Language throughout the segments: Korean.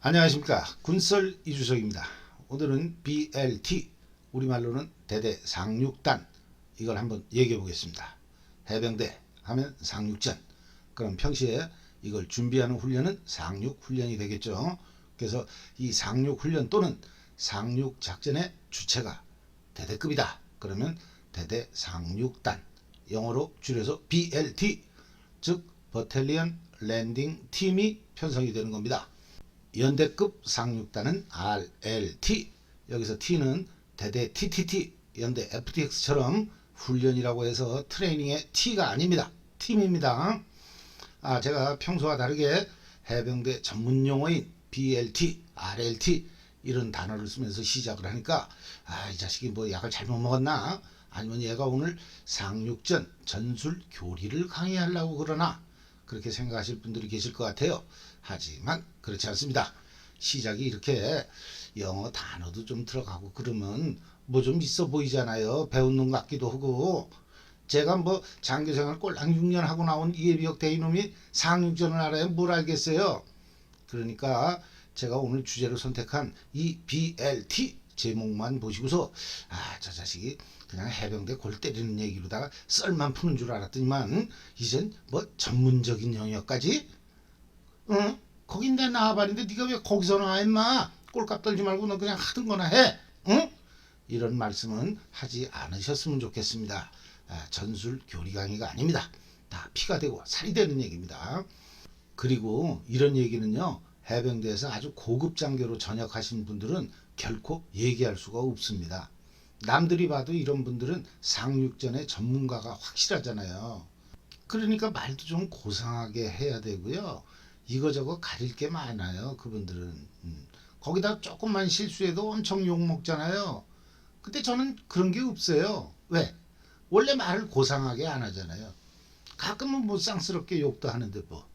안녕하십니까. 군설 이주석입니다. 오늘은 BLT, 우리말로는 대대 상륙단, 이걸 한번 얘기해 보겠습니다. 해병대 하면 상륙전, 그럼 평시에 이걸 준비하는 훈련은 상륙훈련이 되겠죠. 그래서 이 상륙훈련 또는 상륙작전의 주체가 대대급이다. 그러면 대대 상륙단, 영어로 줄여서 BLT, 즉 버텔리언 랜딩 팀이 편성이 되는 겁니다. 연대급 상륙단은 RLT, 여기서 T는 대대 TTT, 연대 FTX처럼 훈련이라고 해서 트레이닝의 T가 아닙니다. 팀입니다. 제가 평소와 다르게 해병대 전문 용어인 BLT, RLT 이런 단어를 쓰면서 시작을 하니까 이 자식이 뭐 약을 잘못 먹었나? 아니면 얘가 오늘 상륙전 전술 교리를 강의하려고 그러나? 그렇게 생각하실 분들이 계실 것 같아요. 하지만 그렇지 않습니다. 시작이 이렇게 영어 단어도 좀 들어가고 그러면 뭐 좀 있어 보이잖아요. 배운 놈 같기도 하고. 제가 뭐 장교생활 꼴랑 6년 하고 나온 예비역 대인놈이 상륙전을 알아요? 뭘 알겠어요? 그러니까 제가 오늘 주제로 선택한 이 BLT 제목만 보시고서 저 자식이 그냥 해병대 골 때리는 얘기로다가 썰만 푸는 줄 알았더니만 이젠 뭐 전문적인 영역까지? 응? 거긴 내 나와버린데 네가 왜 거기서 나와 임마? 꼴값 떨지 말고 너 그냥 하던 거나 해. 응? 이런 말씀은 하지 않으셨으면 좋겠습니다. 전술 교리 강의가 아닙니다. 다 피가 되고 살이 되는 얘기입니다. 그리고 이런 얘기는요, 해병대에서 아주 고급 장교로 전역하신 분들은 결코 얘기할 수가 없습니다. 남들이 봐도 이런 분들은 상륙전의 전문가가 확실하잖아요. 그러니까 말도 좀 고상하게 해야 되고요. 이거저거 가릴 게 많아요. 그분들은. 거기다 조금만 실수해도 엄청 욕먹잖아요. 근데 저는 그런 게 없어요. 왜? 원래 말을 고상하게 안 하잖아요. 가끔은 뭐 쌍스럽게 욕도 하는데 뭐.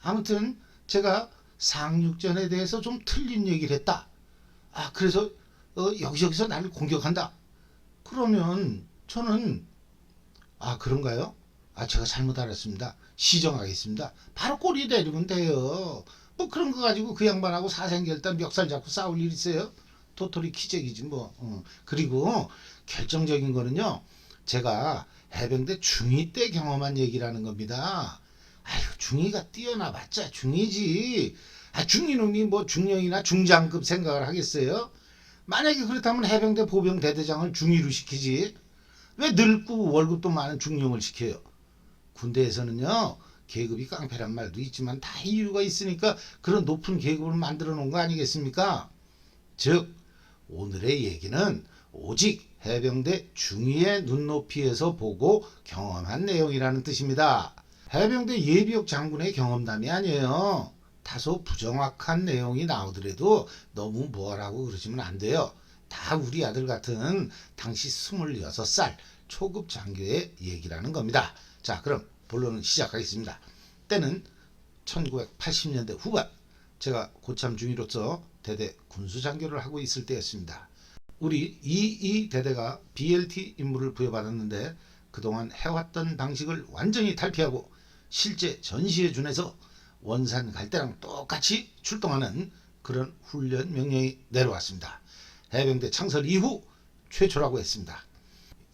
아무튼 제가 상륙전에 대해서 좀 틀린 얘기를 했다. 그래서 여기저기서 나를 공격한다. 그러면 저는 그런가요? 제가 잘못 알았습니다. 시정하겠습니다. 바로 꼬리 내리면 돼요. 뭐 그런 거 가지고 그 양반하고 사생결단 멱살 잡고 싸울 일 있어요? 도토리 키재기지 뭐. 그리고 결정적인 거는요, 제가 해병대 중위 때 경험한 얘기라는 겁니다. 중위가 뛰어나봤자 중위지. 중위놈이 뭐 중령이나 중장급 생각을 하겠어요? 만약에 그렇다면 해병대 보병 대대장을 중위로 시키지. 왜 늙고 월급도 많은 중령을 시켜요? 군대에서는요, 계급이 깡패란 말도 있지만 다 이유가 있으니까 그런 높은 계급을 만들어 놓은 거 아니겠습니까? 즉, 오늘의 얘기는 오직 해병대 중위의 눈높이에서 보고 경험한 내용이라는 뜻입니다. 해병대 예비역 장군의 경험담이 아니에요. 다소 부정확한 내용이 나오더라도 너무 뭐라고 그러시면 안 돼요. 다 우리 아들 같은 당시 26살 초급 장교의 얘기라는 겁니다. 자, 그럼 본론은 시작하겠습니다. 때는 1980년대 후반, 제가 고참 중위로서 대대 군수장교를 하고 있을 때였습니다. 우리 22 대대가 BLT 임무를 부여받았는데 그동안 해왔던 방식을 완전히 탈피하고 실제 전시에 준해서 원산 갈 때랑 똑같이 출동하는 그런 훈련 명령이 내려왔습니다. 해병대 창설 이후 최초라고 했습니다.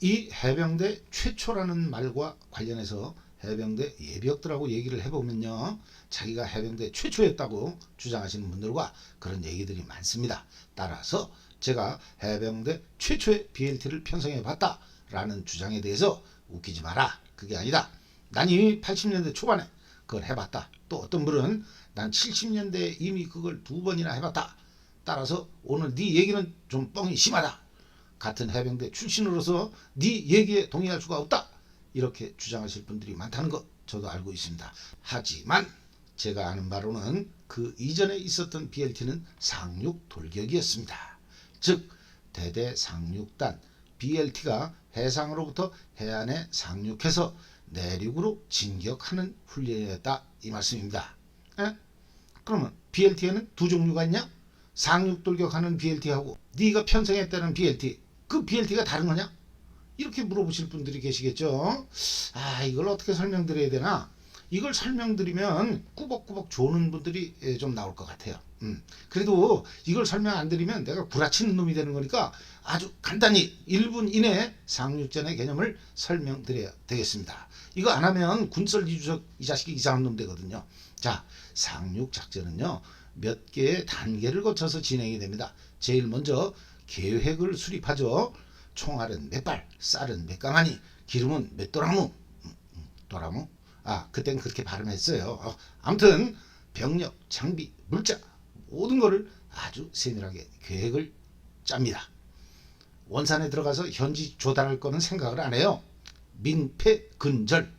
이 해병대 최초라는 말과 관련해서 해병대 예비역들하고 얘기를 해보면요, 자기가 해병대 최초였다고 주장하시는 분들과 그런 얘기들이 많습니다. 따라서 제가 해병대 최초의 BLT를 편성해 봤다라는 주장에 대해서 웃기지 마라, 그게 아니다. 난 이미 80년대 초반에 그걸 해봤다. 또 어떤 분은 난 70년대에 이미 그걸 2번이나 해봤다. 따라서 오늘 네 얘기는 좀 뻥이 심하다. 같은 해병대 출신으로서 네 얘기에 동의할 수가 없다. 이렇게 주장하실 분들이 많다는 것 저도 알고 있습니다. 하지만 제가 아는 바로는 그 이전에 있었던 BLT는 상륙 돌격이었습니다. 즉 대대 상륙단 BLT가 해상으로부터 해안에 상륙해서 내륙으로 진격하는 훈련이었다, 이 말씀입니다. 그러면 BLT에는 두 종류가 있냐? 상륙 돌격하는 BLT하고 네가 편성했다는 BLT, 그 BLT가 다른 거냐? 이렇게 물어보실 분들이 계시겠죠. 이걸 어떻게 설명드려야 되나? 이걸 설명드리면 꾸벅꾸벅 조는 분들이 좀 나올 것 같아요. 그래도 이걸 설명 안 드리면 내가 구라치는 놈이 되는 거니까 아주 간단히 1분 이내에 상륙전의 개념을 설명드려야 되겠습니다. 이거 안 하면 군설 이주석 이 자식이 이상한 놈 되거든요. 자, 상륙작전은요 몇 개의 단계를 거쳐서 진행이 됩니다. 제일 먼저 계획을 수립하죠. 총알은 몇 발, 쌀은 몇 가마니, 기름은 몇 도라무. 도라무? 그땐 그렇게 발음했어요. 아무튼 병력, 장비, 물자 모든 거를 아주 세밀하게 계획을 짭니다. 원산에 들어가서 현지 조달할 거는 생각을 안 해요. 민폐 근절.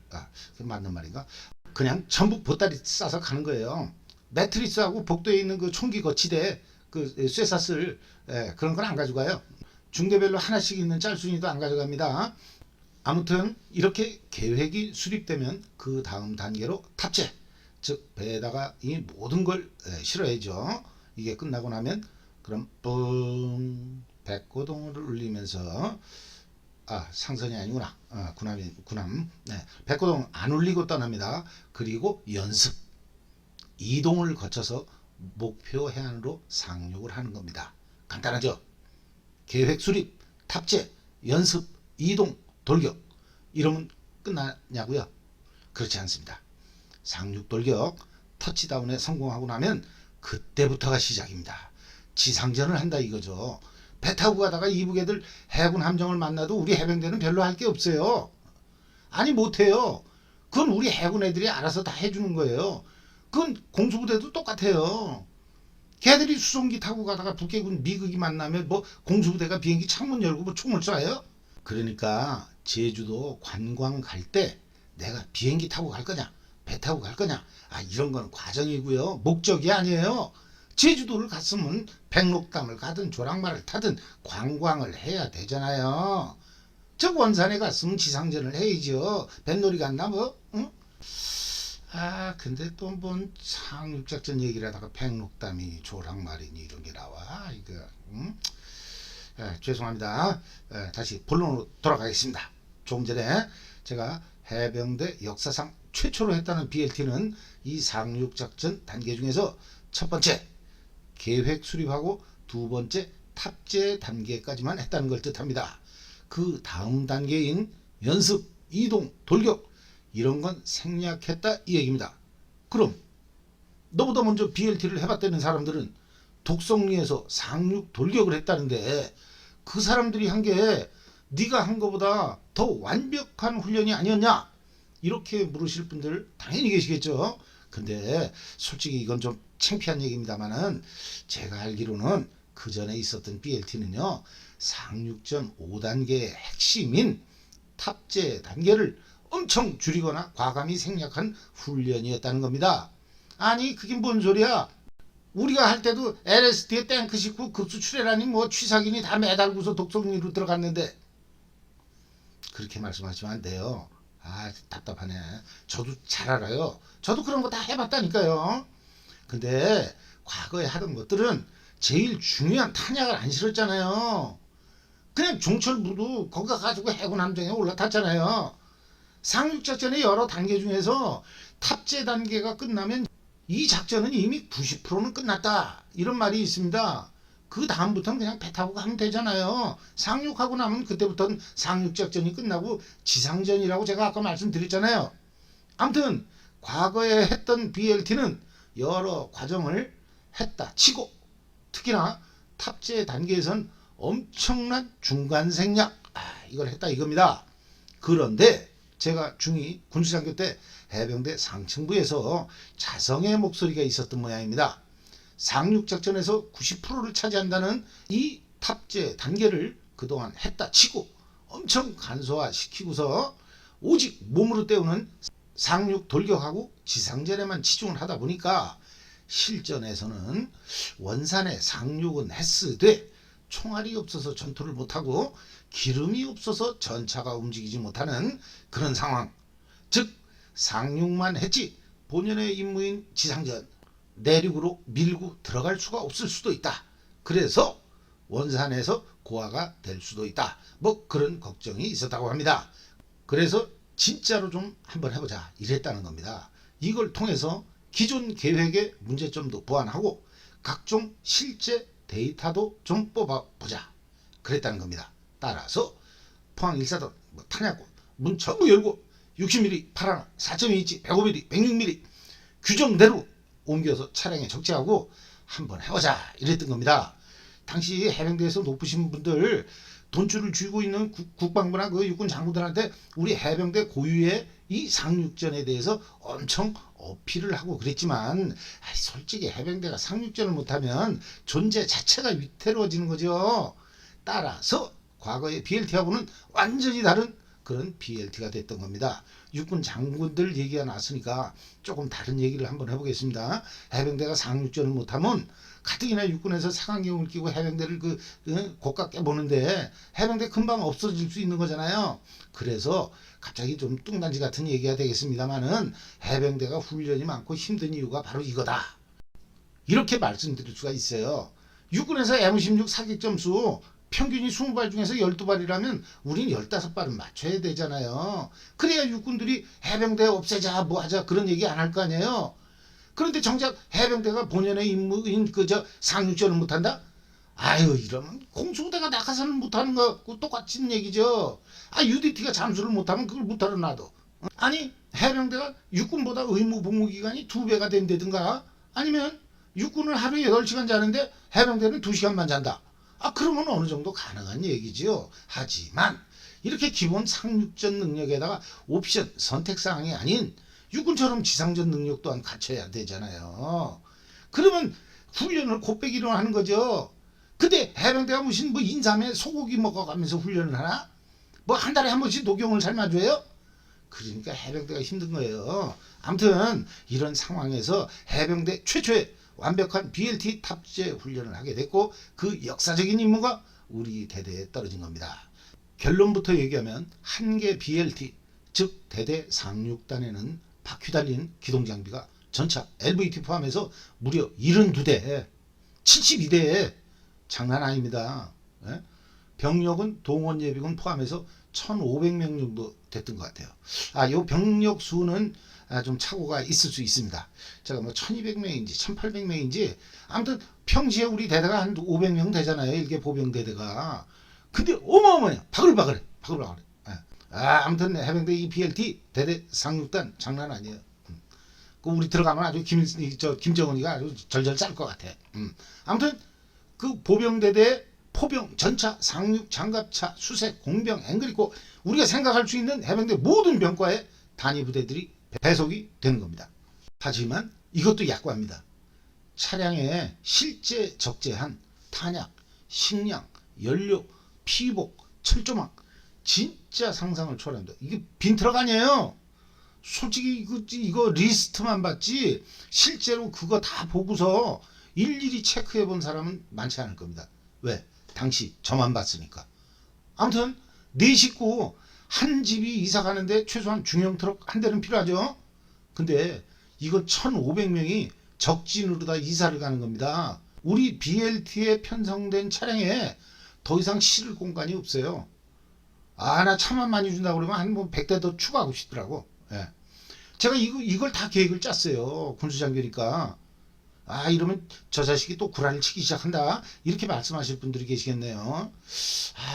그게 맞는 말인가? 그냥 전부 보따리 싸서 가는 거예요. 매트리스하고 복도에 있는 그 총기 거치대 그 쇠사슬 그런 건 안 가져가요. 중대별로 하나씩 있는 짤순이도 안 가져갑니다. 아무튼 이렇게 계획이 수립되면 그 다음 단계로 탑재, 즉 배에다가 이 모든 걸 실어야죠. 이게 끝나고 나면 그럼 뿡 백고동을 울리면서 상선이 아니구나. 군함. 백고동 안 울리고 떠납니다. 그리고 연습, 이동을 거쳐서 목표 해안으로 상륙을 하는 겁니다. 간단하죠? 계획 수립, 탑재, 연습, 이동, 돌격. 이러면 끝나냐고요? 그렇지 않습니다. 상륙 돌격, 터치다운에 성공하고 나면 그때부터가 시작입니다. 지상전을 한다 이거죠. 배 타고 가다가 이북 애들 해군 함정을 만나도 우리 해병대는 별로 할 게 없어요. 아니 못해요. 그건 우리 해군 애들이 알아서 다 해주는 거예요. 그건 공수부대도 똑같아요. 걔들이 수송기 타고 가다가 북해군 미국이 만나면 뭐 공수부대가 비행기 창문 열고 뭐 총을 쏴요? 그러니까 제주도 관광 갈 때 내가 비행기 타고 갈 거냐 배 타고 갈 거냐 이런 건 과정이고요. 목적이 아니에요. 제주도를 갔으면 백록담을 가든 조랑말을 타든 관광을 해야 되잖아요. 저 원산에 갔으면 지상전을 해야죠. 뱃놀이 갔나 뭐? 응? 근데 또 뭔 상륙작전 얘기를 하다가 백록담이 조랑말이니 이런 게 나와 이거. 응? 죄송합니다. 다시 본론으로 돌아가겠습니다. 조금 전에 제가 해병대 역사상 최초로 했다는 BLT는 이 상륙작전 단계 중에서 첫 번째 계획 수립하고 두 번째 탑재 단계까지만 했다는 걸 뜻합니다. 그 다음 단계인 연습, 이동, 돌격 이런 건 생략했다 이 얘기입니다. 그럼 너보다 먼저 BLT를 해봤다는 사람들은 독성리에서 상륙 돌격을 했다는데 그 사람들이 한 게 네가 한 거보다 더 완벽한 훈련이 아니었냐? 이렇게 물으실 분들 당연히 계시겠죠. 근데 솔직히 이건 좀 창피한 얘기입니다만은 제가 알기로는 그 전에 있었던 BLT는요 상륙전 5단계의 핵심인 탑재 단계를 엄청 줄이거나 과감히 생략한 훈련이었다는 겁니다. 아니 그게 뭔 소리야? 우리가 할 때도 LST에 탱크 싣고 급수 출애라니 뭐 취사기니 다 매달고서 독성리로 들어갔는데 그렇게 말씀하시면 안 돼요. 답답하네. 저도 잘 알아요. 저도 그런 거 다 해봤다니까요. 근데 과거에 하던 것들은 제일 중요한 탄약을 안 실었잖아요. 그냥 종철부도 거기 가가지고 해군 함정에 올라탔잖아요. 상륙작전의 여러 단계 중에서 탑재 단계가 끝나면 이 작전은 이미 90%는 끝났다 이런 말이 있습니다. 그 다음부터는 그냥 배 타고 가면 되잖아요. 상륙하고 나면 그때부터는 상륙작전이 끝나고 지상전이라고 제가 아까 말씀드렸잖아요. 아무튼 과거에 했던 BLT는 여러 과정을 했다 치고 특히나 탑재 단계에선 엄청난 중간 생략 이걸 했다 이겁니다. 그런데 제가 중2 군수장교 때 해병대 상층부에서 자성의 목소리가 있었던 모양입니다. 상륙작전에서 90%를 차지한다는 이 탑재 단계를 그동안 했다 치고 엄청 간소화시키고서 오직 몸으로 때우는 상륙 돌격하고 지상전에만 치중을 하다 보니까 실전에서는 원산에 상륙은 했으되 총알이 없어서 전투를 못하고 기름이 없어서 전차가 움직이지 못하는 그런 상황. 즉 상륙만 했지 본연의 임무인 지상전 내륙으로 밀고 들어갈 수가 없을 수도 있다. 그래서 원산에서 고아가 될 수도 있다. 뭐 그런 걱정이 있었다고 합니다. 그래서 진짜로 좀 한번 해보자 이랬다는 겁니다. 이걸 통해서 기존 계획의 문제점도 보완하고 각종 실제 데이터도 좀 뽑아보자 그랬다는 겁니다. 따라서 포항 1사단 탄약고 문 전부 열고 60mm 8하나 4.2인치 105mm 106mm 규정대로 옮겨서 차량에 적재하고 한번 해보자 이랬던 겁니다. 당시 해병대에서 높으신 분들 돈줄을 쥐고 있는 국방부나 그 육군 장군들한테 우리 해병대 고유의 이 상륙전에 대해서 엄청 어필을 하고 그랬지만 솔직히 해병대가 상륙전을 못하면 존재 자체가 위태로워지는 거죠. 따라서 과거의 BLT하고는 완전히 다른 그런 BLT가 됐던 겁니다. 육군 장군들 얘기가 나왔으니까 조금 다른 얘기를 한번 해보겠습니다. 해병대가 상륙전을 못하면 가뜩이나 육군에서 사관경을 끼고 해병대를 고깝게 보는데 해병대 금방 없어질 수 있는 거잖아요. 그래서 갑자기 좀 뚱딴지 같은 얘기가 되겠습니다만은 해병대가 훈련이 많고 힘든 이유가 바로 이거다. 이렇게 말씀드릴 수가 있어요. 육군에서 M16 사격 점수 평균이 20발 중에서 12발이라면 우린 15발은 맞춰야 되잖아요. 그래야 육군들이 해병대 없애자 뭐 하자 그런 얘기 안 할 거 아니에요. 그런데 정작 해병대가 본연의 임무인 상륙전을 못한다? 아유 이러면 공수부대가 나가서는 못하는 거하고 똑같은 얘기죠. UDT가 잠수를 못하면 그걸 못하러 놔도. 아니 해병대가 육군보다 의무 복무 기간이 2배가 된다든가 아니면 육군을 하루에 8시간 자는데 해병대는 2시간만 잔다. 그러면 어느 정도 가능한 얘기지요. 하지만 이렇게 기본 상륙전 능력에다가 옵션 선택사항이 아닌 육군처럼 지상전 능력 또한 갖춰야 되잖아요. 그러면 훈련을 곱빼기로 하는 거죠. 근데 해병대가 무슨 인삼에 소고기 먹어가면서 훈련을 하나? 한 달에 한 번씩 녹용을 삶아줘요? 그러니까 해병대가 힘든 거예요. 아무튼 이런 상황에서 해병대 최초의 완벽한 BLT 탑재 훈련을 하게 됐고 그 역사적인 임무가 우리 대대에 떨어진 겁니다. 결론부터 얘기하면 한 개 BLT 즉 대대 상륙단에는 바퀴 달린 기동장비가 전차 LVT 포함해서 무려 72대 72대 장난 아닙니다. 병력은 동원 예비군 포함해서 1500명 정도 됐던 것 같아요. 요 병력 수는 좀 착오가 있을 수 있습니다. 제가 1200명인지 1800명인지 아무튼 평시에 우리 대대가 한 500명 되잖아요. 일개 보병대대가. 근데 어마어마해요. 바글바글해. 아무튼 해병대 이 BLT 대대 상륙단 장난 아니에요. 우리 들어가면 아주 김정은이가 아주 절절 짤 것 같아. 아무튼 그 보병대대 포병, 전차, 상륙, 장갑차, 수색, 공병, 앵그리코 우리가 생각할 수 있는 해병대 모든 병과의 단위 부대들이 배속이 되는 겁니다. 하지만 이것도 약과입니다. 차량에 실제 적재한 탄약, 식량, 연료, 피복, 철조망 진짜 상상을 초월합니다. 이게 빈트럭 아니에요. 솔직히 이거 리스트만 봤지 실제로 그거 다 보고서 일일이 체크해 본 사람은 많지 않을 겁니다. 왜? 당시 저만 봤으니까. 아무튼 네 식구 한 집이 이사 가는데 최소한 중형 트럭 한 대는 필요하죠. 근데 이건 1500명이 적진으로 다 이사를 가는 겁니다. 우리 BLT에 편성된 차량에 더 이상 실을 공간이 없어요. 나 차만 많이 준다고 그러면 한 100대 더 추가하고 싶더라고. 제가 이걸 다 계획을 짰어요. 군수장교니까. 이러면 저 자식이 또 구라를 치기 시작한다. 이렇게 말씀하실 분들이 계시겠네요.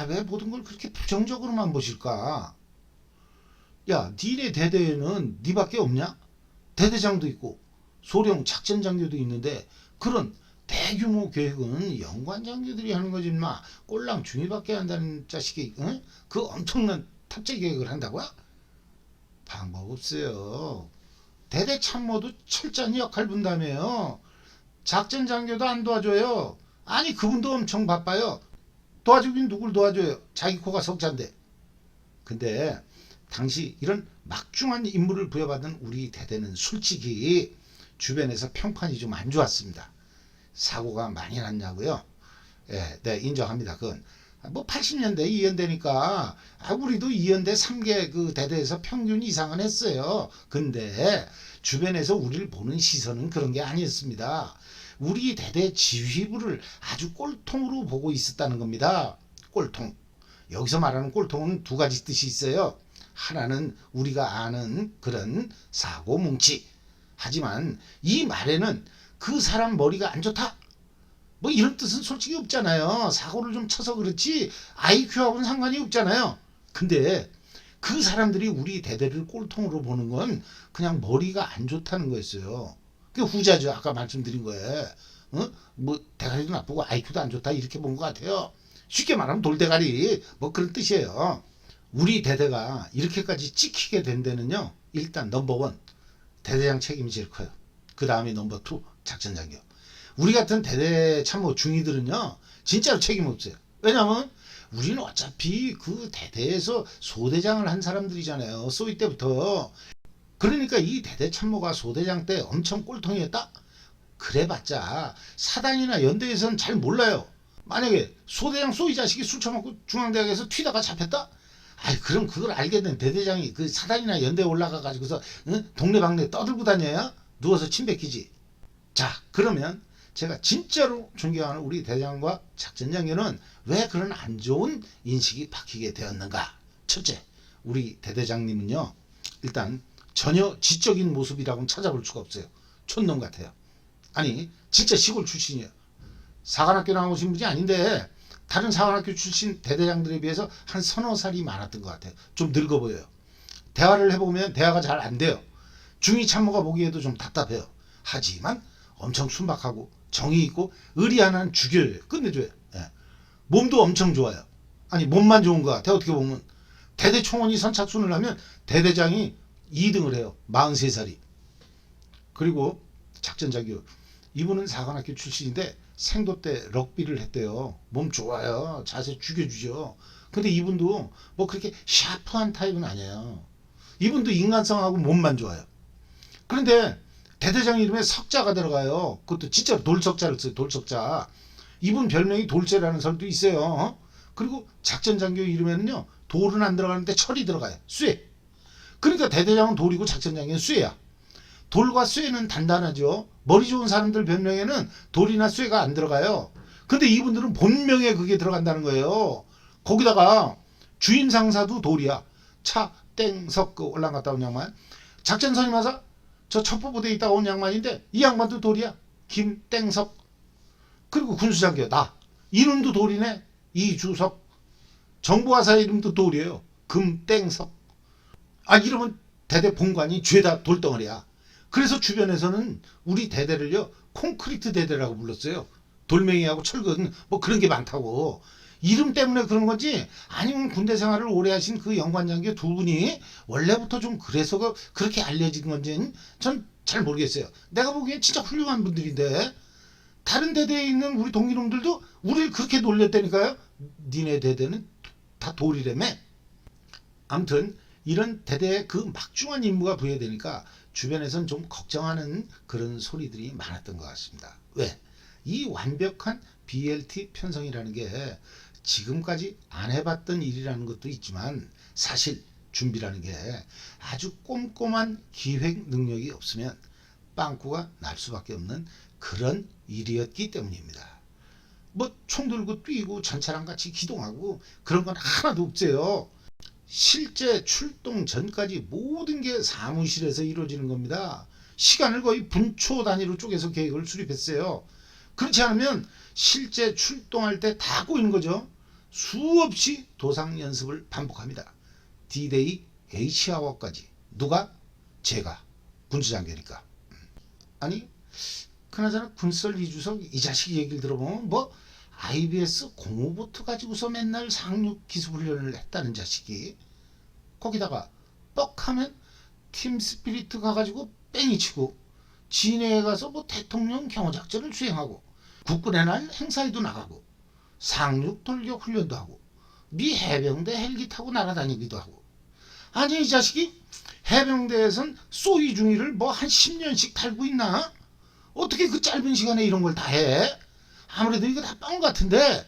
왜 모든 걸 그렇게 부정적으로만 보실까? 야, 니네 대대에는 니밖에 없냐? 대대장도 있고 소령 작전장교도 있는데 그런 대규모 계획은 연관장교들이 하는 거지 마. 꼴랑 중위밖에 한다는 자식이 그 엄청난 탑재 계획을 한다고요? 방법 없어요. 대대 참모도 철저히 역할 분담해요. 작전 장교도 안 도와줘요. 아니 그분도 엄청 바빠요. 도와주긴 누굴 도와줘요. 자기 코가 석잔데. 근데 당시 이런 막중한 임무를 부여받은 우리 대대는 솔직히 주변에서 평판이 좀 안 좋았습니다. 사고가 많이 났냐고요? 네, 인정합니다. 그건 80년대 이연대니까 우리도 이연대 3개 그 대대에서 평균 이상은 했어요. 근데 주변에서 우리를 보는 시선은 그런 게 아니었습니다. 우리 대대 지휘부를 아주 꼴통으로 보고 있었다는 겁니다. 꼴통. 여기서 말하는 꼴통은 두 가지 뜻이 있어요. 하나는 우리가 아는 그런 사고 뭉치. 하지만 이 말에는 그 사람 머리가 안 좋다 뭐 이런 뜻은 솔직히 없잖아요. 사고를 좀 쳐서 그렇지 IQ하고는 상관이 없잖아요. 근데 그 사람들이 우리 대대를 꼴통으로 보는 건 그냥 머리가 안 좋다는 거였어요. 그게 후자죠. 아까 말씀드린 거에. 뭐 대가리도 나쁘고 IQ도 안 좋다 이렇게 본 것 같아요. 쉽게 말하면 돌대가리 뭐 그런 뜻이에요. 우리 대대가 이렇게까지 찍히게 된 데는요. 일단 넘버원 대대장 책임이 제일 커요. 그 다음에 넘버 투 작전장교. 우리 같은 대대 참모 중위들은요. 진짜로 책임 없어요. 왜냐면 우리는 어차피 그 대대에서 소대장을 한 사람들이잖아요. 소위 때부터. 그러니까 이 대대 참모가 소대장 때 엄청 꼴통이었다? 그래봤자 사단이나 연대에서는 잘 몰라요. 만약에 소대장 소위 자식이 술 처먹고 중앙대학에서 튀다가 잡혔다? 아이 그럼 그걸 알게 된 대대장이 그 사단이나 연대에 올라가 가지고서 동네방네 떠들고 다녀야 누워서 침 뱉기지. 자 그러면 제가 진짜로 존경하는 우리 대장과 작전장교는 왜 그런 안 좋은 인식이 박히게 되었는가. 첫째, 우리 대대장님은요. 일단 전혀 지적인 모습이라고는 찾아볼 수가 없어요. 촌놈 같아요. 아니 진짜 시골 출신이에요. 사관학교 나오신 분이 아닌데 다른 사관학교 출신 대대장들에 비해서 한 서너 살이 많았던 것 같아요. 좀 늙어 보여요. 대화를 해보면 대화가 잘 안 돼요. 중위 참모가 보기에도 좀 답답해요. 하지만 엄청 순박하고 정이 있고 의리 하나는 죽여요. 끝내줘요. 예. 몸도 엄청 좋아요. 아니 몸만 좋은 것 같아. 어떻게 보면 대대총원이 선착순을 하면 대대장이 2등을 해요. 43살이. 그리고 작전장교. 이분은 사관학교 출신인데 생도 때 럭비를 했대요. 몸 좋아요. 자세 죽여주죠. 근데 이분도 뭐 그렇게 샤프한 타입은 아니에요. 이분도 인간성하고 몸만 좋아요. 그런데 대대장 이름에 석자가 들어가요. 그것도 진짜 돌석자를 써요. 돌석자. 이분 별명이 돌쇠라는 설도 있어요. 그리고 작전장교 이름에는요. 돌은 안 들어가는데 철이 들어가요. 쇠. 그러니까 대대장은 돌이고 작전장교는 쇠야. 돌과 쇠는 단단하죠. 머리 좋은 사람들 별명에는 돌이나 쇠가 안 들어가요. 근데 이분들은 본명에 그게 들어간다는 거예요. 거기다가 주임 상사도 돌이야. 차, 땡, 석, 그 올랑 갔다 온 양반. 작전 선임하사 저 첩보부대에 있다가 온 양반인데 이 양반도 돌이야. 김, 땡, 석. 그리고 군수장교 나. 이름도 돌이네. 이주석. 정보화사 이름도 돌이에요. 금, 땡, 석. 아 이러면 대대 본관이 죄다 돌덩어리야. 그래서 주변에서는 우리 대대를요 콘크리트 대대라고 불렀어요. 돌멩이하고 철근 뭐 그런 게 많다고. 이름 때문에 그런 건지 아니면 군대 생활을 오래 하신 그 연관장교 두 분이 원래부터 좀 그래서 그렇게 알려진 건지는 전 잘 모르겠어요. 내가 보기엔 진짜 훌륭한 분들인데 다른 대대에 있는 우리 동기놈들도 우리를 그렇게 놀렸다니까요. 니네 대대는 다 돌이라며. 아무튼 이런 대대에 그 막중한 임무가 부여되니까 주변에선 좀 걱정하는 그런 소리들이 많았던 것 같습니다. 왜? 이 완벽한 BLT 편성이라는 게 지금까지 안 해봤던 일이라는 것도 있지만 사실 준비라는 게 아주 꼼꼼한 기획 능력이 없으면 빵꾸가 날 수밖에 없는 그런 일이었기 때문입니다. 뭐 총 들고 뛰고 전차랑 같이 기동하고 그런 건 하나도 없어요. 실제 출동 전까지 모든 게 사무실에서 이루어지는 겁니다. 시간을 거의 분초 단위로 쪼개서 계획을 수립했어요. 그렇지 않으면 실제 출동할 때 다 꼬이는 거죠. 수없이 도상 연습을 반복합니다. D-Day H아워까지. 누가? 제가. 군수장교니까. 아니 그나저나 군설 이주석 이 자식 얘기를 들어보면 뭐 IBS 공호보트 가지고서 맨날 상륙 기습훈련을 했다는 자식이 거기다가 뻑하면 팀 스피리트 가가지고 뺑이 치고 진해에 가서 뭐 대통령 경호작전을 수행하고 국군의 날 행사에도 나가고 상륙 돌격 훈련도 하고 미 해병대 헬기 타고 날아다니기도 하고. 아니 이 자식이 해병대에선 쏘위 중위를 뭐 한 10년씩 달고 있나? 어떻게 그 짧은 시간에 이런 걸 다 해? 아무래도 이거 다 뻥 같은데.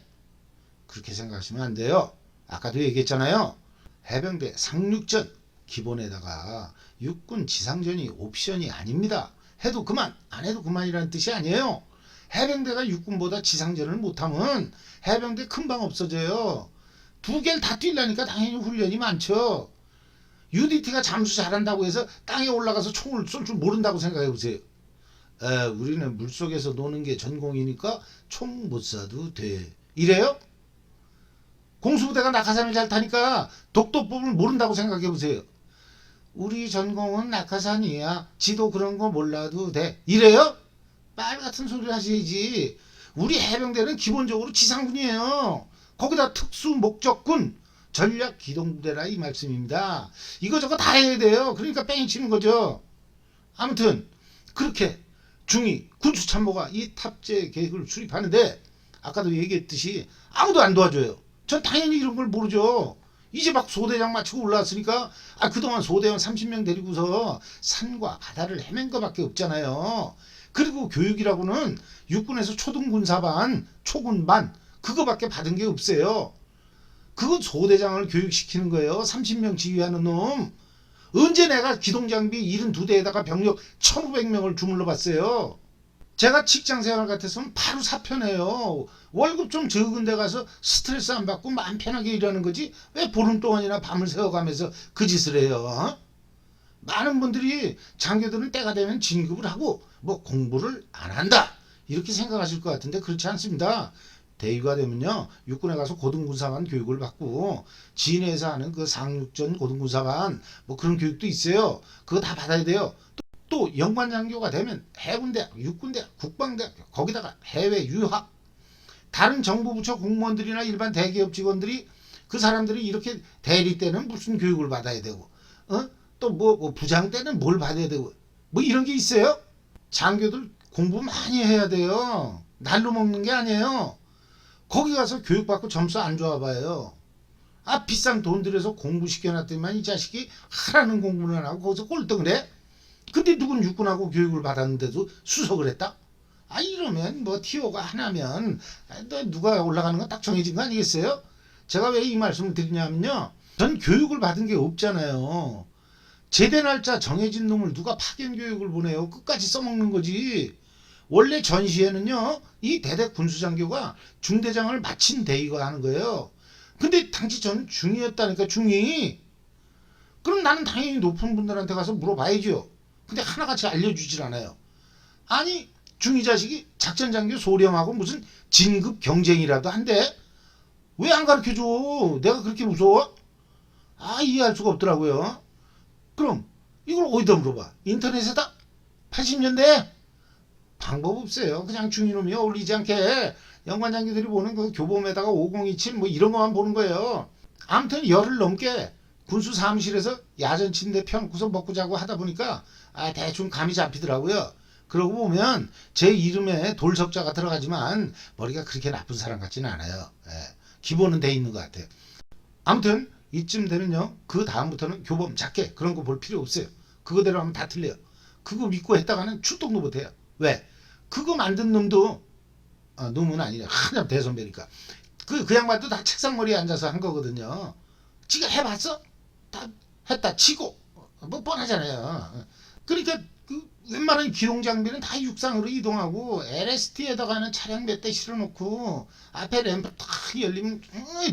그렇게 생각하시면 안 돼요. 아까도 얘기했잖아요. 해병대 상륙전 기본에다가 육군 지상전이 옵션이 아닙니다. 해도 그만 안 해도 그만이라는 뜻이 아니에요. 해병대가 육군보다 지상전을 못하면 해병대 금방 없어져요. 두 개를 다 뛰려니까 당연히 훈련이 많죠. UDT가 잠수 잘한다고 해서 땅에 올라가서 총을 쏠 줄 모른다고 생각해 보세요. 우리는 물속에서 노는 게 전공이니까 총 못 쏴도 돼. 이래요? 공수부대가 낙하산을 잘 타니까 독도법을 모른다고 생각해 보세요. 우리 전공은 낙하산이야. 지도 그런 거 몰라도 돼. 이래요? 말 같은 소리를 하셔야지. 우리 해병대는 기본적으로 지상군이에요. 거기다 특수 목적군 전략 기동부대라 이 말씀입니다. 이거저거 다 해야 돼요. 그러니까 뺑이 치는 거죠. 아무튼 그렇게 중위 군수참모가 이 탑재 계획을 수립하는데 아까도 얘기했듯이 아무도 안 도와줘요. 전 당연히 이런 걸 모르죠. 이제 막 소대장 마치고 올라왔으니까 그동안 소대원 30명 데리고서 산과 바다를 헤맨 거밖에 없잖아요. 그리고 교육이라고는 육군에서 초등군사반, 초군반 그거밖에 받은 게 없어요. 그건 소대장을 교육시키는 거예요. 30명 지휘하는 놈. 언제 내가 기동장비 72대에다가 병력 1500명을 주물러 봤어요. 제가 직장생활 같았으면 바로 사표내요. 월급 좀 적은 데 가서 스트레스 안 받고 마음 편하게 일하는 거지 왜 보름 동안이나 밤을 새워가면서 그 짓을 해요. 많은 분들이 장교들은 때가 되면 진급을 하고 뭐 공부를 안 한다 이렇게 생각하실 것 같은데 그렇지 않습니다. 대위가 되면요 육군에 가서 고등군사관 교육을 받고 진해에서 하는 그 상륙전 고등군사관 뭐 그런 교육도 있어요. 그거 다 받아야 돼요. 또 연관장교가 되면 해군대학, 육군대학, 국방대학교 거기다가 해외 유학 다른 정부부처 공무원들이나 일반 대기업 직원들이 그 사람들이 이렇게 대리 때는 무슨 교육을 받아야 되고 또 뭐 부장 때는 뭘 받아야 되고 뭐 이런 게 있어요. 장교들 공부 많이 해야 돼요. 날로 먹는 게 아니에요. 거기 가서 교육받고 점수 안 좋아 봐요. 비싼 돈 들여서 공부 시켜놨더니만 이 자식이 하라는 공부는 안 하고 거기서 꼴등을 해. 근데 누군 육군하고 교육을 받았는데도 수석을 했다? 이러면 뭐 티오가 하나면 누가 올라가는 건 딱 정해진 거 아니겠어요? 제가 왜 이 말씀을 드리냐면요. 전 교육을 받은 게 없잖아요. 제대 날짜 정해진 놈을 누가 파견 교육을 보내요. 끝까지 써먹는 거지. 원래 전시에는요. 이 대대 군수장교가 중대장을 마친 대위가 하는 거예요. 근데 당시 저는 중이었다니까 중이. 그럼 나는 당연히 높은 분들한테 가서 물어봐야죠. 근데 하나같이 알려주질 않아요. 아니 중이 자식이 작전장교 소령하고 무슨 진급 경쟁이라도 한대. 왜 안 가르쳐줘? 내가 그렇게 무서워? 이해할 수가 없더라고요. 그럼 이걸 어디다 물어봐? 인터넷에다? 80년대? 방법 없어요. 그냥 중이놈이 어울리지 않게 연관장교들이 보는 그 교범에다가 5027 뭐 이런 것만 보는 거예요. 아무튼 열흘 넘게 군수 사무실에서 야전 침대 펴놓고서 먹고 자고 하다 보니까 대충 감이 잡히더라고요. 그러고 보면 제 이름에 돌석자가 들어가지만 머리가 그렇게 나쁜 사람 같지는 않아요. 기본은 돼 있는 것 같아요. 아무튼 이쯤 되면요. 그 다음부터는 교범, 작게 그런 거 볼 필요 없어요. 그거대로 하면 다 틀려요. 그거 믿고 했다가는 출동도 못해요. 왜? 그거 만든 놈도 놈은 아니냐. 한참 대선배니까. 그 양반도 다 책상머리에 앉아서 한 거거든요. 지가 해봤어? 다 했다 치고 뭐 뻔하잖아요. 그러니까 그 웬만한 기동 장비는 다 육상으로 이동하고 LST에다가는 차량 몇 대 실어놓고 앞에 램프 탁 열리면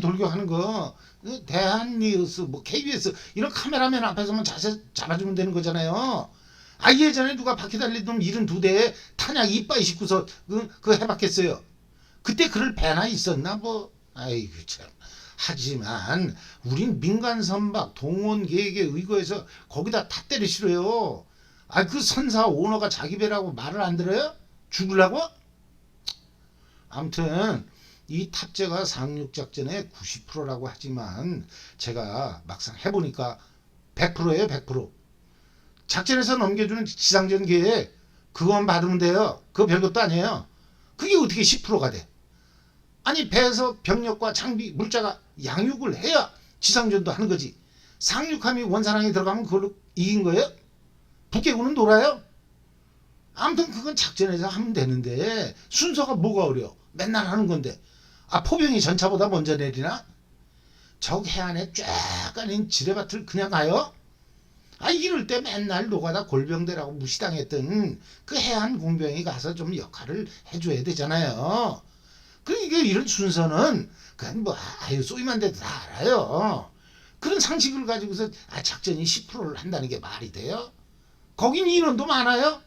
돌격하는 거. 대한뉴스 뭐 KBS 이런 카메라맨 앞에서만 자세 잡아주면 되는 거잖아요. 예전에 누가 바퀴 달린 놈 72대에 탄약 이빠이 싣고서 그거 해봤겠어요. 그때 그럴 배나 있었나 뭐. 아이고 참. 하지만 우린 민간 선박 동원 계획에 의거해서 거기다 탑대를 실어요. 그 선사 오너가 자기 배라고 말을 안 들어요? 죽으려고? 아무튼 이 탑재가 상륙작전의 90%라고 하지만 제가 막상 해보니까 100%예요. 100%. 작전에서 넘겨주는 지상전 계획 그것만 받으면 돼요. 그거 별것도 아니에요. 그게 어떻게 10%가 돼? 아니 배에서 병력과 장비 물자가 양육을 해야 지상전도 하는 거지. 상륙함이 원산항에 들어가면 그걸로 이긴 거예요? 북해군은 놀아요? 아무튼 그건 작전에서 하면 되는데 순서가 뭐가 어려워. 맨날 하는 건데 포병이 전차보다 먼저 내리나? 적 해안에 쫙 깔린 지뢰밭을 그냥 가요? 이럴 때 맨날 노가다 골병대라고 무시당했던 그 해안 공병이 가서 좀 역할을 해줘야 되잖아요. 그러니까 이런 순서는 그냥 뭐 쏘기만 돼도 다 알아요. 그런 상식을 가지고서 작전이 10%를 한다는 게 말이 돼요? 거긴 인원도 많아요.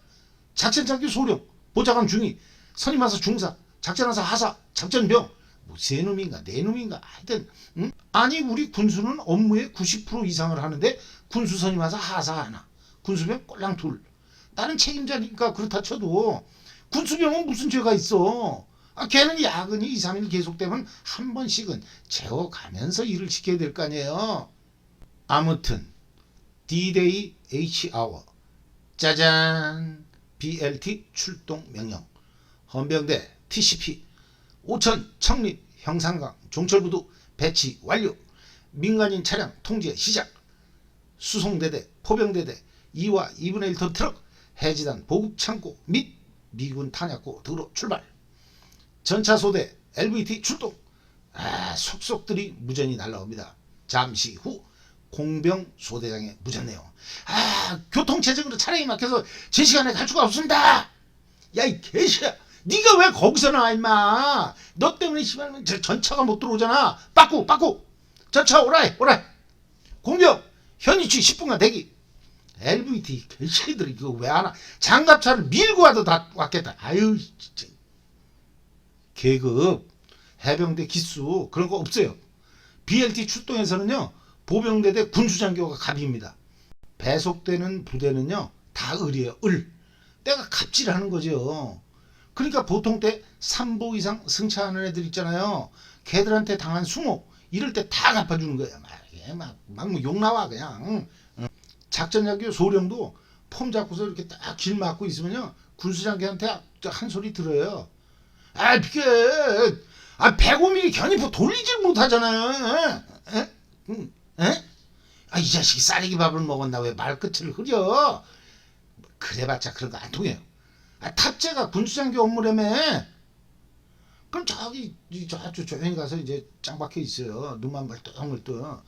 작전장교 소령, 보좌관 중위, 선임하사 중사, 작전하사 하사, 작전병, 뭐 세 놈인가 네 놈인가 하여튼 응? 아니 우리 군수는 업무의 90% 이상을 하는데 군수 선임하사 하사 하나, 군수병 꼴랑 둘. 나는 책임자니까 그렇다 쳐도 군수병은 무슨 죄가 있어. 걔는 야근이 2, 3일 계속되면 한 번씩은 재워가면서 일을 시켜야 될 거 아니에요. 아무튼 D-Day H-Hour 짜잔 BLT 출동 명령 헌병대 TCP 5천 청립 형산강 종철부두 배치 완료 민간인 차량 통제 시작 수송대대 포병대대 2와 2분의 1톤 트럭 해지단 보급창고 및 미군 탄약고 등으로 출발 전차소대 LVT 출동 속속들이 무전이 날라옵니다. 잠시 후 공병 소대장의 무전 내용 교통체증으로 차량이 막혀서 제 시간에 갈 수가 없습니다. 야 이 개시야 니가 왜 거기서 나와 임마. 너 때문에 시발면 전차가 못 들어오잖아. 빠꾸 전차 오라이 공병 현위치 10분간 대기. LVT 개새들이 이거 왜 안 와. 장갑차를 밀고 와도 다 왔겠다. 아유 진짜 계급 해병대 기수 그런 거 없어요. BLT 출동에서는요 보병대대 군수장교가 갑입니다. 배속되는 부대는요 다 을이에요. 을. 때가 갑질하는 거죠. 그러니까 보통 때 3보 이상 승차하는 애들 있잖아요. 걔들한테 당한 수모 이럴 때 다 갚아주는 거예요. 막 욕 나와 그냥. 작전장교 소령도 폼 잡고서 이렇게 딱 길 막고 있으면요 군수장교한테 한 소리 들어요. 비켜. 105mm 견인포 돌리질 못하잖아요. 이 자식이 쌀이기 밥을 먹었나 왜 말끝을 흐려. 그래봤자 그런 거 안 통해요. 탑재가 군수장교 업무라며. 그럼 저기 저쪽 조용히 가서 이제 짱 박혀 있어요. 눈만 멀뚱멀뚱.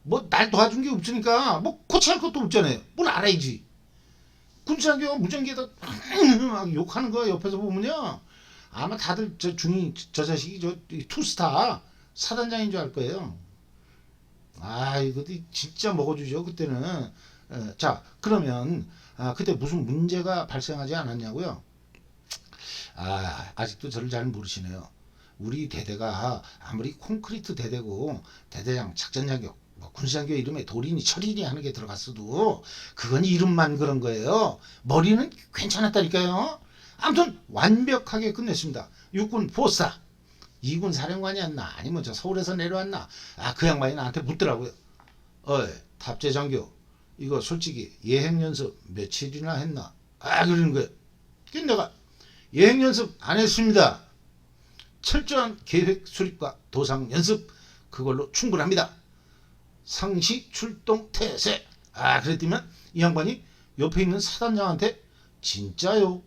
뭐 날 도와준 게 없으니까 뭐 코치할 것도 없잖아요. 뭘 알아야지. 군수장교가 무전기에다 막 욕하는 거 옆에서 보면요 아마 다들 저 자식이 투스타 사단장인 줄 알 거예요. 이거 진짜 먹어주죠 그때는. 자 그러면 그때 무슨 문제가 발생하지 않았냐고요. 아직도 저를 잘 모르시네요. 우리 대대가 아무리 콘크리트 대대고 대대장 작전장교 군수장교 이름에 도린이 철인이 하는 게 들어갔어도 그건 이름만 그런 거예요. 머리는 괜찮았다니까요. 아무튼 완벽하게 끝냈습니다. 육군 포스타 2군 사령관이었나 아니면 저 서울에서 내려왔나 그 양반이 나한테 묻더라고요. 탑재장교 이거 솔직히 예행연습 며칠이나 했나 그러는 거예요. 그래서 내가 예행연습 안 했습니다. 철저한 계획 수립과 도상 연습 그걸로 충분합니다. 상시 출동 태세. 그랬더니만 이 양반이 옆에 있는 사단장한테 진짜요?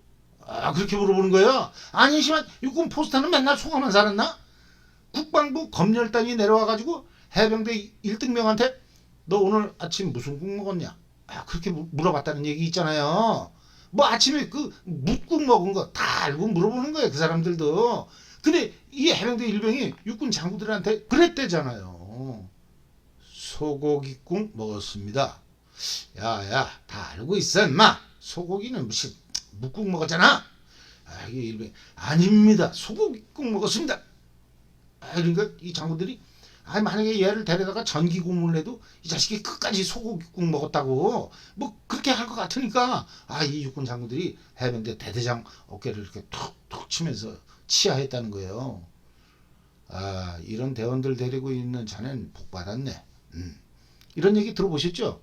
그렇게 물어보는 거예요. 아니지만 육군 포스터는 맨날 소가만 살았나? 국방부 검열단이 내려와가지고 해병대 1등병한테 너 오늘 아침 무슨 국 먹었냐? 그렇게 물어봤다는 얘기 있잖아요. 뭐 아침에 그 묵국 먹은 거 다 알고 물어보는 거예요. 그 사람들도. 근데 이 해병대 일병이 육군 장군들한테 그랬대잖아요. 소고기국 먹었습니다. 야야 다 알고 있어 인마. 소고기는 무슨 묵국 먹었잖아. 이게 일병이 아닙니다. 소고기국 먹었습니다. 그러니까 이 장군들이 만약에 얘를 데려다가 전기 고문을 해도 이 자식이 끝까지 소고기국 먹었다고 뭐 그렇게 할 것 같으니까 이 육군 장군들이 해병대 대대장 어깨를 이렇게 툭툭 치면서 치하했다는 거예요. 이런 대원들 데리고 있는 자넨 복 받았네. 이런 얘기 들어보셨죠?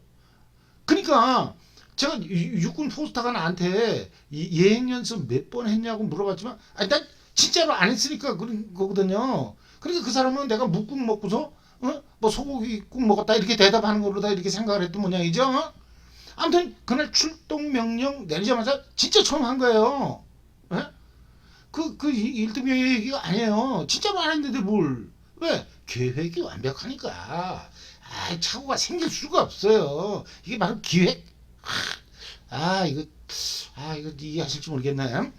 그러니까 제가 육군 포스터가 나한테 예행연습 몇 번 했냐고 물어봤지만 난 진짜로 안 했으니까 그런 거거든요. 그러니까 그 사람은 내가 묵국 먹고서 뭐 소고기국 먹었다 이렇게 대답하는 걸로 다 이렇게 생각을 했던 모양이죠. 아무튼 그날 출동 명령 내리자마자 진짜 처음 한 거예요. 그 1등병 얘기가 아니에요. 진짜로 안 했는데 뭘. 왜? 계획이 완벽하니까 착오가 생길 수가 없어요. 이게 바로 기획. 이거 이해하실지 모르겠나요?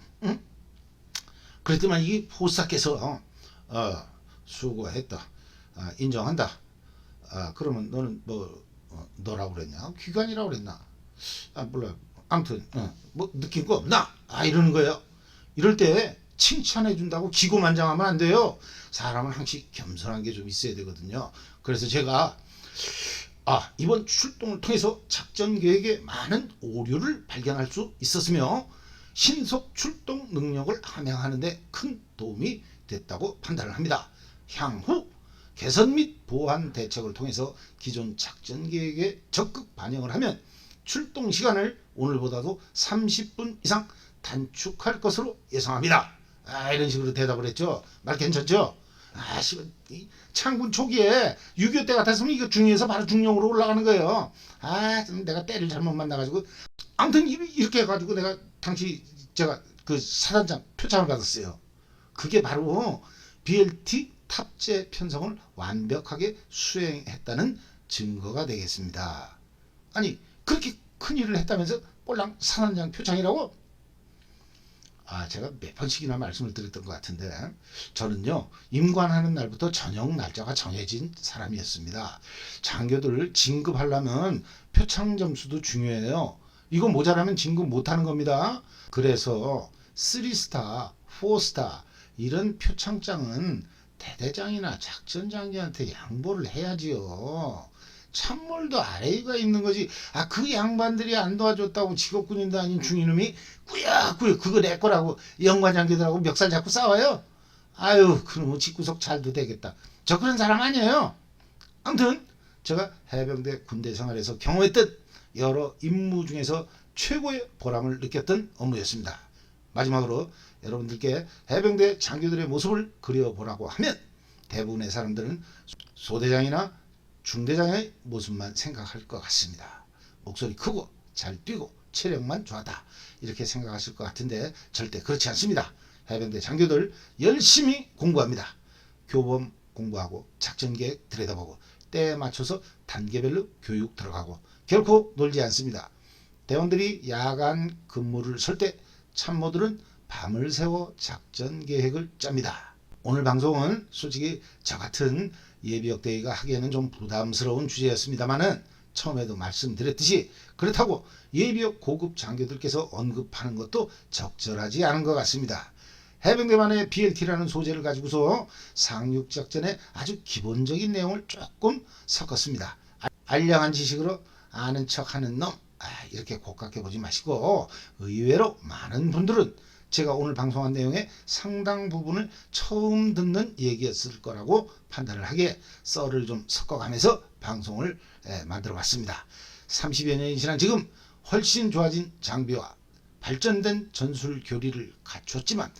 그랬더만 이 포스타께서 수고했다. 인정한다. 그러면 너는 뭐 너라고 그랬냐? 기관이라고 그랬나? 몰라. 아무튼 뭐 느낀 거 없나? 이러는 거예요. 이럴 때 칭찬해 준다고 기고만장하면 안 돼요. 사람은 항상 겸손한 게 좀 있어야 되거든요. 그래서 제가 이번 출동을 통해서 작전 계획에 많은 오류를 발견할 수 있었으며 신속 출동 능력을 함양하는 데 큰 도움이 됐다고 판단을 합니다. 향후 개선 및 보완 대책을 통해서 기존 작전 계획에 적극 반영을 하면 출동 시간을 오늘보다도 30분 이상 단축할 것으로 예상합니다. 이런 식으로 대답을 했죠. 말 괜찮죠? 창군 초기에 6.25 때 같았으면 이거 중위에서 바로 중령으로 올라가는 거예요. 내가 때를 잘못 만나가지고 아무튼 이렇게 해가지고 내가 당시 제가 그 사단장 표창을 받았어요. 그게 바로 BLT 탑재 편성을 완벽하게 수행했다는 증거가 되겠습니다. 아니 그렇게 큰일을 했다면서 꼴랑 사단장 표창이라고? 제가 몇 번씩이나 말씀을 드렸던 것 같은데 저는요 임관하는 날부터 전역 날짜가 정해진 사람이었습니다. 장교들을 진급하려면 표창 점수도 중요해요. 이거 모자라면 진급 못하는 겁니다. 그래서 3스타, 4스타 이런 표창장은 대대장이나 작전장교한테 양보를 해야지요. 참물도 아래가 있는 거지. 그 양반들이 안 도와줬다고 직업군인도 아닌 중이놈이 꾸역꾸역 그거 내 거라고 영관장교들하고 멱살 잡고 싸워요. 그럼 집구석 잘도 되겠다. 저 그런 사람 아니에요. 아무튼 제가 해병대 군대 생활에서 경험했던 여러 임무 중에서 최고의 보람을 느꼈던 업무였습니다. 마지막으로 여러분들께 해병대 장교들의 모습을 그려보라고 하면 대부분의 사람들은 소대장이나 중대장의 모습만 생각할 것 같습니다. 목소리 크고 잘 뛰고 체력만 좋았다 이렇게 생각하실 것 같은데 절대 그렇지 않습니다. 해병대 장교들 열심히 공부합니다. 교범 공부하고 작전계획 들여다보고 때에 맞춰서 단계별로 교육 들어가고 결코 놀지 않습니다. 대원들이 야간 근무를 설 때 참모들은 밤을 새워 작전 계획을 짭니다. 오늘 방송은 솔직히 저 같은 예비역대위가 하기에는 좀 부담스러운 주제였습니다만은 처음에도 말씀드렸듯이 그렇다고 예비역 고급 장교들께서 언급하는 것도 적절하지 않은 것 같습니다. 해병대만의 BLT라는 소재를 가지고서 상륙작전의 아주 기본적인 내용을 조금 섞었습니다. 알량한 지식으로 아는 척하는 놈 이렇게 곱깝게 보지 마시고 의외로 많은 분들은 제가 오늘 방송한 내용의 상당 부분을 처음 듣는 얘기였을 거라고 판단을 하기에 썰을 좀 섞어가면서 방송을 만들어 봤습니다. 30여 년이 지난 지금 훨씬 좋아진 장비와 발전된 전술 교리를 갖췄지만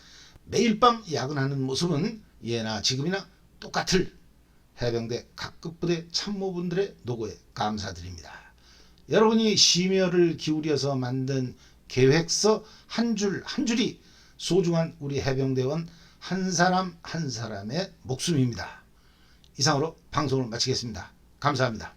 매일 밤 야근하는 모습은 예나 지금이나 똑같을 해병대 각급 부대 참모분들의 노고에 감사드립니다. 여러분이 심혈을 기울여서 만든 계획서 한 줄 한 줄이 소중한 우리 해병대원 한 사람 한 사람의 목숨입니다. 이상으로 방송을 마치겠습니다. 감사합니다.